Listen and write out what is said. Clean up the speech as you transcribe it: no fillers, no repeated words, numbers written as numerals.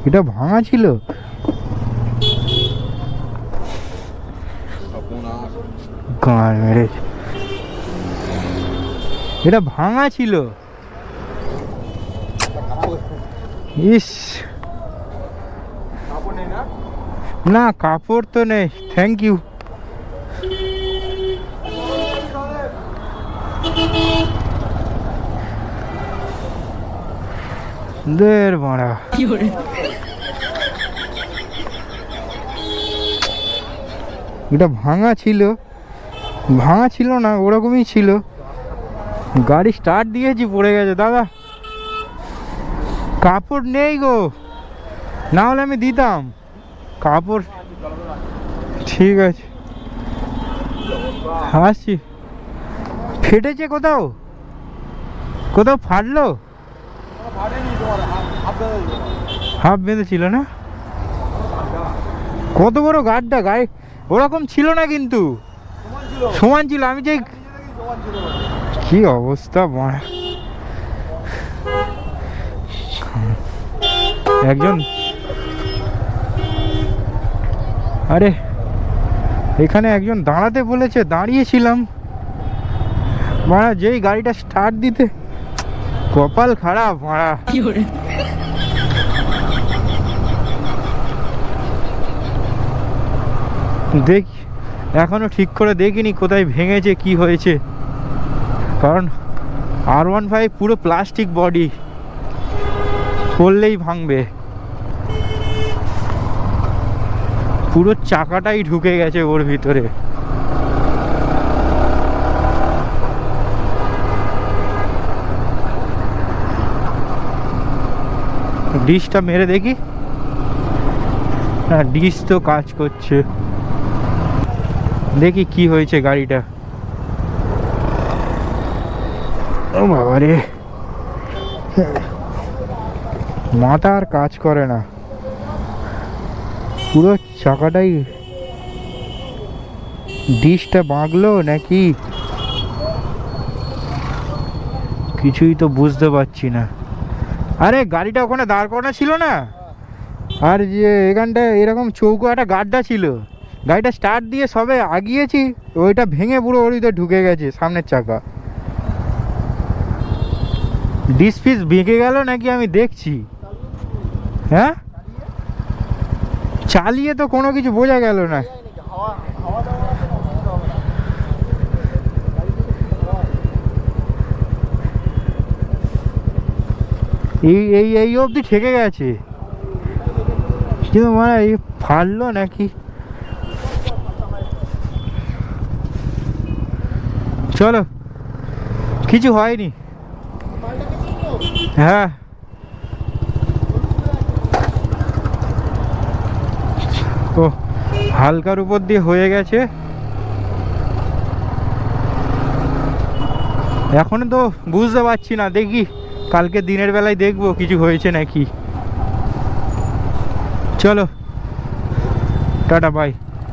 এটা ভাঙা ছিল? গান মেরেছে। এটা ভাঙা ছিল। ইস, না কাপড় তো নেই। Thank you. দের মারা, এটা ভাঙা ছিল। ভাঙা ছিল না, ওরকমই ছিল। গাড়ি স্টার্ট দিয়েছি, পড়ে গেছে। দাদা কাপড় নেই গো, না হলে আমি দিতাম কাপড়। ঠিক আছে, আসছি। ফেটেছে কোথাও? কোথাও ফাটলো? হাফ বেঁধেছিল না? কত বড় গাড়িটা, গাড়ি ওরকম ছিল না কিন্তু, সমান ছিল। আমি যে কি অবস্থা, একজন, আরে এখানে একজন দাঁড়াতে বলেছে, দাঁড়িয়েছিলাম। মারা যেই গাড়িটা স্টার্ট দিতে, কপাল খারাপ মারা। দেখি, এখনো ঠিক করে দেখিনি কোথায় ভেঙেছে, কি হয়েছে। কারণ R15 পুরো প্লাস্টিক বডি, পড়লেই ভাঙবে। পুরো চাকাটাই ঢুকে গেছে ওর ভিতরে। ডিসটা মেরে দেখি। না, ডিস তো কাজ করছে। দেখি কি হয়েছে গাড়িটা। ও বাবা রে, মাথা আর কাজ করে না। পুরো চাকাটাই, ডিসটা বাঁকলো নাকি কিছুই তো বুঝতে পারছি না। আরে গাড়িটা ওখানে দাঁড় করানো ছিল না, আর যে এখানটায় এরকম চৌকো একটা গাড্ডা ছিল। গাড়িটা স্টার্ট দিয়ে সবে আগিয়েছি, ওইটা ভেঙে পুরো ওর ভিতরে ঢুকে গেছে সামনের চাকা। ডিস ফিস ভেঙে গেল নাকি আমি দেখছি। হ্যাঁ, চালিয়ে তো কোনো কিছু বোঝা গেল না। এই এই এই অবধি ঠেকে গেছে, কিন্তু মানে এই ফাটলো নাকি। চলো, কিছু হয়নি। হ্যাঁ, ও হালকার উপর দিয়ে হয়ে গেছে। এখনো তো বুঝতে পারছি না, দেখি কালকে দিনের বেলায় দেখবো কিছু হয়েছে নাকি। চলো, টাটা, বাই।